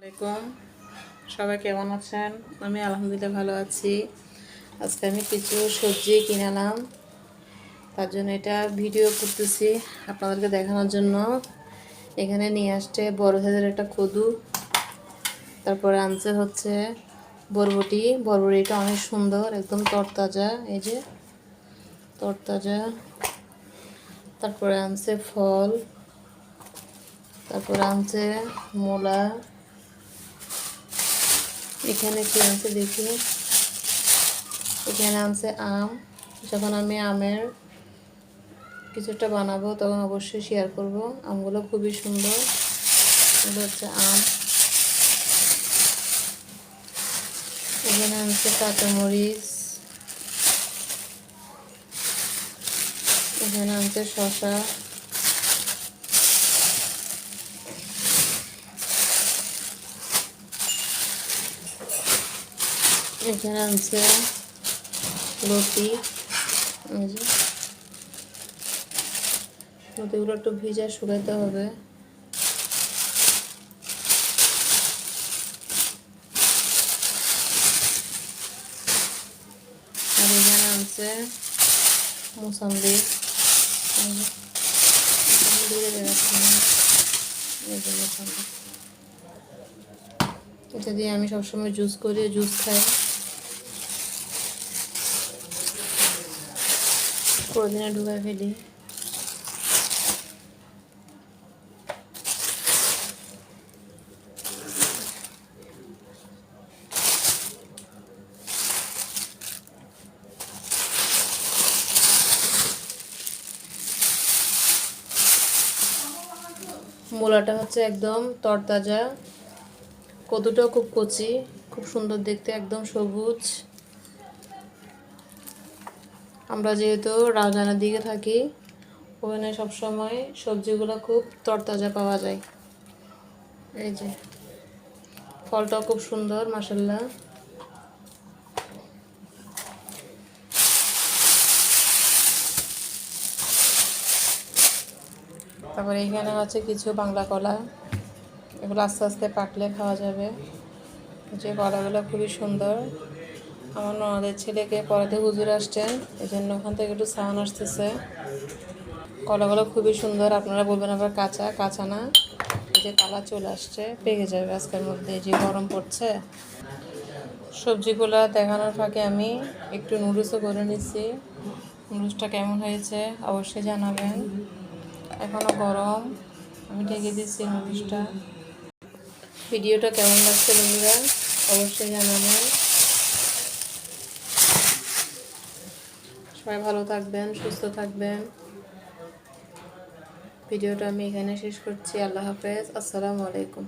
আসসালামাইকুম, সবাই কেমন আছেন? আমি আলহামদুলিল্লাহ ভালো আছি। আজকে আমি কিছু সবজি কিনালাম, তার জন্য এটা ভিডিও করতেছি আপনাদেরকে দেখানোর জন্য। এখানে নিয়ে আসছে বড় সাইজের একটা কদু, তারপরে আনছে হচ্ছে বরবটিটা অনেক সুন্দর, একদম তরতাজা, এই যে তরতাজা। তারপরে আনছে ফল, তারপরে আনছে মূলা। এখানে কি আনছে দেখি, এখানে আনছে আম। যখন আমি আমের কিছুটা বানাবো তখন অবশ্যই শেয়ার করব। আমগুলো খুবই সুন্দর, এগুলো হচ্ছে আম। এখানে আনছে কাঁচামরিচ, এখানে আনছে শসা, এখানে আনছে লতি। লতিগুলো একটু ভিজা শুকাতে হবে। আর এখানে আনছে মুসাম্বি, এটা দিয়ে আমি সবসময় জুস করি, জুস খাই। কোনদিনে ঢুকাই ফেলি। মূলাটা হচ্ছে একদম তরতাজা, কদুটাও খুব কচি, খুব সুন্দর দেখতে, একদম সবুজ। আমরা যেহেতু রাউজানের দিকে থাকি, ওখানে সবসময় সবজিগুলো খুব তরতাজা পাওয়া যায়। এই যে ফলটাও খুব সুন্দর, মাশাআল্লাহ। তারপরে এখানে আছে কিছু বাংলা কলা, এগুলো আস্তে আস্তে পাকলে খাওয়া যাবে। যে কলাগুলো খুবই সুন্দর। আমার ননদের ছেলেকে পড়াতে হুজুর আসছেন, এই জন্য ওখান থেকে একটু সাউন্ড আসতেছে। কলাগুলো খুবই সুন্দর, আপনারা বলবেন আবার কাঁচা, কাঁচা না, এই যে কালার চলে আসছে, পেকে যাবে আজকের মধ্যে, যে গরম পড়ছে। সবজিগুলো দেখানোর ফাঁকে আমি একটু নুডলসও করে নিচ্ছি। নুডলসটা কেমন হয়েছে অবশ্যই জানাবেন। এখনও গরম, আমি ঢেকে দিচ্ছি নুডলসটা। ভিডিওটা কেমন লাগছে বন্ধুরা অবশ্যই জানাবেন। সবাই ভালো থাকবেন, সুস্থ থাকবেন। ভিডিওটা আমি এখানে শেষ করছি। আল্লাহ হাফেজ, আসসালামু আলাইকুম।